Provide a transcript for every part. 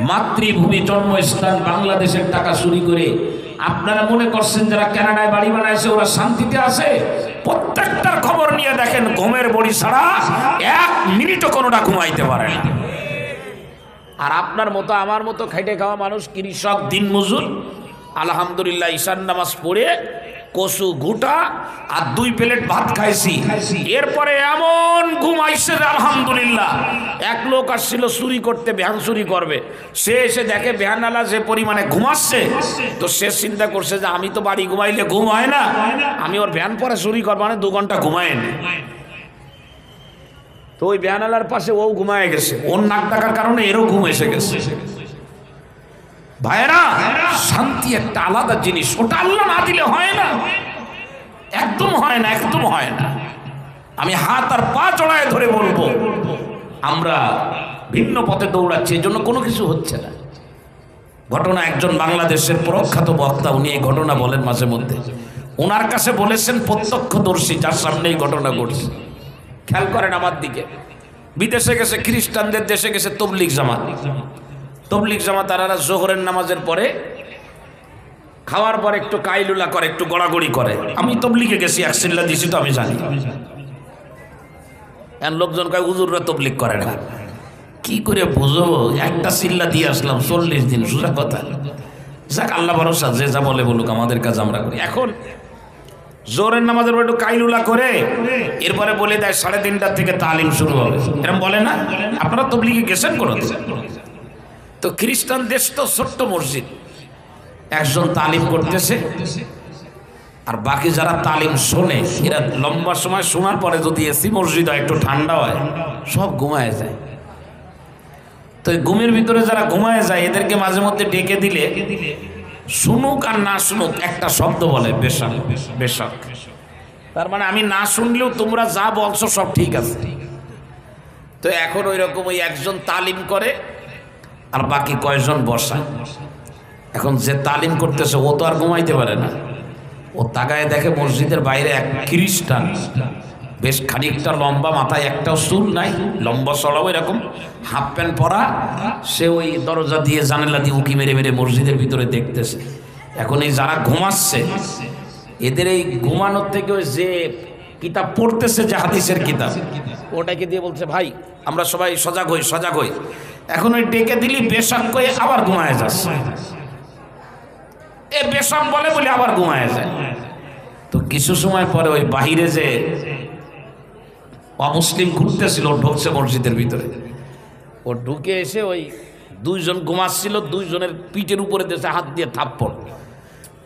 মাতৃভূমি জন্মস্থান বাংলাদেশের টাকা চুরি করে আপনারা মনে করছেন যারা কানাডায় বাড়ি বানাইছে ওরা শান্তিতে আছে? প্রত্যেকটার খবর নিয়ে দেখেন, ঘুমের বড়ি ছাড়া 1 মিনিটও কোনোটা ঘুমাইতে পারে না। আর আপনার মতো আমার মতো খাইটে খাওয়া মানুষ, কৃষক, দিনমজুর, আলহামদুলিল্লাহ ঈশান নামাজ পড়ে কচু ঘুটা আর 2 প্লেট ভাত খাইছি। এরপরে এমন ঘুমাইছে আলহামদুলিল্লাহ। এক লোক আসছিল চুরি করতে, ভ্যান চুরি করবে। সে এসে দেখে ভ্যানওয়ালা যে পরিমাণে ঘুমাচ্ছে, তো সে চিন্তা করছে যে আমি তো বাড়ি ঘুমাইলে ঘুম হয় না, আমি ওর ভ্যান পরে চুরি করবো, মানে 2 ঘন্টা ঘুমায়নি। তো ওই ভ্যানওয়ালার পাশে ও ঘুমায় গেছে, ওর নাক ডাকার কারণে এরও ঘুম এসে গেছে। ভাইরা, শান্তি একটা আলাদা জিনিস, ওটা আল্লাহ না দিলে হয় না, একদম হয় না, একদম হয় না। আমি হাত আর পা জড়ায় ধরে বলবো, আমরা ভিন্ন পথে দৌড়াচ্ছি, এই জন্য কোনো কিছু হচ্ছে না। ঘটনা, একজন বাংলাদেশের প্রখ্যাত বক্তা, উনি এই ঘটনা বলেন মাঝে মধ্যে। ওনার কাছে বলেছেন প্রত্যক্ষদর্শী, যার সামনে এই ঘটনা ঘটছে। খেয়াল করেন আমার দিকে। বিদেশে গেছে, খ্রিস্টানদের দেশে গেছে তবলিগ জামাত। তবলিগ জামাত তারা জোহরের নামাজের পরে খাওয়ার পর একটু কাইলুলা করে, একটু গড়াগড়ি করে। আমি তবলিগে গেছি, 1 চিল্লা দিছি, তো আমি জানি। লোকজন কয় হুজুররা তবলিগ করে না। কি করে বুঝবো? একটা চিল্লা দিয়ে আসলাম, 40 দিন, সোজা কথা। যাক, আল্লাহ ভরসা, যে যা বলে বলুক, আমাদের কাজ আমরা করি। এখন জোহরের নামাজের পর একটু কাইলুলা করে এরপরে বলে দেয় 3:30 থেকে তালিম শুরু হবে, এরকম বলে না? আপনারা তবলিগে গেছেন কোনো? তো খ্রিস্টান দেশ তো ছোট্ট মসজিদ, একজন তালিম করতেছে, আর বাকি যারা তালিম শোনে এরা লম্বা সময় শোনার পরে যদি এসি মসজিদ হয়, একটু ঠান্ডা হয়, সব ঘুমায় যায়। তো এই ঘুমের ভিতরে যারা ঘুমায় যায়, এদেরকে মাঝে মধ্যে ডেকে দিলে শুনুক আর না শুনুক একটা শব্দ বলে, বেশাক, বেশাক। তার মানে আমি না শুনলেও তোমরা যা বলছো সব ঠিক আছে। তো এখন ওই রকম ওই একজন তালিম করে আর বাকি কয়জন বসায়। এখন যে তালিম করতেছে ও তো আর ঘুমাইতে পারে না, ও তাকায় দেখে মসজিদের বাইরে এক খ্রিস্টান, বেশ খানিকটা লম্বা, মাথায় একটাও চুল নাই, লম্বা চড়াও, এরকম হাফ প্যান্ট পরা। সে ওই দরজা দিয়ে জানালা দিয়ে উকি মেরে মেরে মসজিদের ভিতরে দেখতেছে। এখন এই যারা ঘুমাচ্ছে, এদের এই ঘুমানোর থেকে ওই যে কিতাব পড়তেছে, যে হাদিসের কিতাব, ওটাকে দিয়ে বলছে ভাই আমরা সবাই সজাগ হই, সজাগ হই। এখন ওই ডেকে দিলি বেশাক কয়ে আবার ঘুমায় যাচ্ছে, এ বেশাক বলে বলে আবার ঘুমায় যায়। তো কিছু সময় পরে ওই বাহিরে যে অমুসলিম ঘুরতেছিল, ঢুকছে মসজিদের ভিতরে। ও ঢুকে এসে ওই 2 জন ঘুমাচ্ছিল, 2 জনের পিঠের উপরে দেশে হাত দিয়ে থাপ্পড়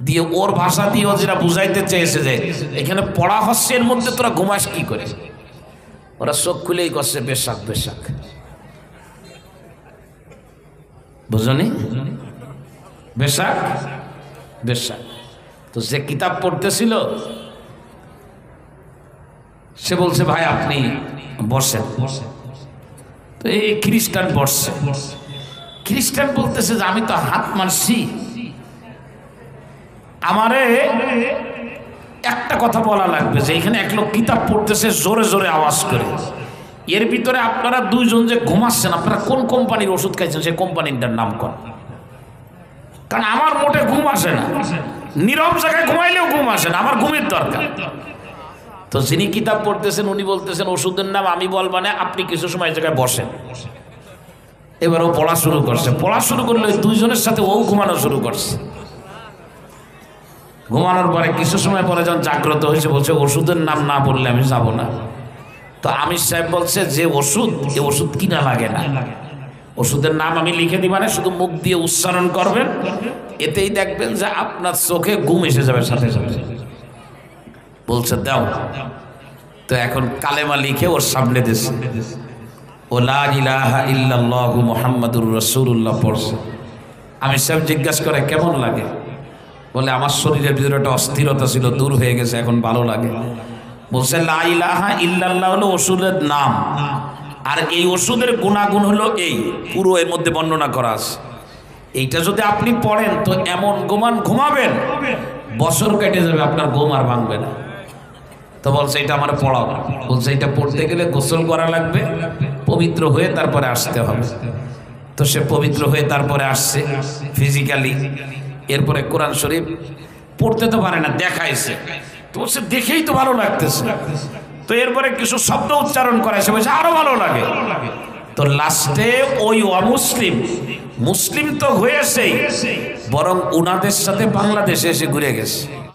দিয়ে ওর ভাষা দিয়ে ও যেটা বুঝাইতে চেয়েছে যে এখানে পড়া হচ্ছে, এর মধ্যে তোরা ঘুমাস কি করে? ওরা চোখ খুলেই করছে বেশাক, বেশাক। বুঝনি? বেশাক, বেশাক। তো যে কিতাব পড়তেছিল সে বলছে ভাই আপনি বসেন। তো এই খ্রিস্টান বসছে। খ্রিস্টান বলতেছে যে আমি তো হাত মারছি, আমারে একটা কথা বলা লাগবে, যে এখানে এক লোক কিতাব পড়তেছে জোরে জোরে আওয়াজ করে, এর ভিতরে আপনারা 2 জন যে ঘুমাচ্ছেন, আপনারা কোন কোম্পানির ওষুধ খাইছেন সেই কোম্পানিটার নাম কর, কারণ আমার মোটে ঘুম আসে না, নীরব জায়গায় ঘুমাইলেও ঘুম আসে না, আমার ঘুমের দরকার। তো যিনি কিতাব পড়তেছেন উনি বলতেছেন ওষুধের নাম আমি বলবো না, আপনি কিছু সময় জায়গায় বসেন। এবার ও পড়া শুরু করছে, পড়া শুরু করলে 2 জনের সাথে ও ঘুমানো শুরু করছে। ঘুমানোর পরে কিছু সময় পরে যখন জাগ্রত হয়েছে, বলছে ওষুধের নাম না বললে আমি যাব না। তো আমির সাহেব বলছে যে ওষুধ, এ ওষুধ কিনা লাগে না, ওষুধের নাম আমি লিখে দিই, মানে শুধু মুখ দিয়ে উচ্চারণ করবেন, এতেই দেখবেন যে আপনার চোখে ঘুম এসে যাবে সাথে সাথে। বলছে দাও। তো এখন কালেমা লিখে ওর সামনে দিয়েছে, ও লা ইলাহা ইল্লাল্লাহু মুহাম্মাদুর রাসূলুল্লাহ পড়ছে। আমির সাহেব জিজ্ঞাসা করে কেমন লাগে? বলে আমার শরীরের ভিতরে একটা অস্থিরতা ছিল, দূর হয়ে গেছে, এখন ভালো লাগে। বলছে লা ইলাহা ইল্লাল্লাহ হলো ওষুধের নাম, আর এই ওষুধের গুণাগুণ হলো এই, পুরো এর মধ্যে বর্ণনা করা আছে। এইটা যদি আপনি পড়েন তো এমন ঘুমাবেন, বছর কেটে যাবে, আপনার ঘুম আর ভাঙবে না। তো বলছে এটা আমার পড়াও। বলছে এটা পড়তে গেলে গোসল করা লাগবে, পবিত্র হয়ে তারপরে আসতে হবে। তো সে পবিত্র হয়ে তারপরে আসছে ফিজিক্যালি, এরপরে কোরআন শরীফ পড়তে তো পারে না, দেখাইছে তো সে দেখেই তো ভালো লাগতেছে, তো এরপরে কিছু শব্দ উচ্চারণ করাইছে, বলছে আরো ভালো লাগে। তো লাস্টে ওই অমুসলিম মুসলিম তো হয়েছেই, বরং উনাদের সাথে বাংলাদেশে এসে ঘুরে গেছে।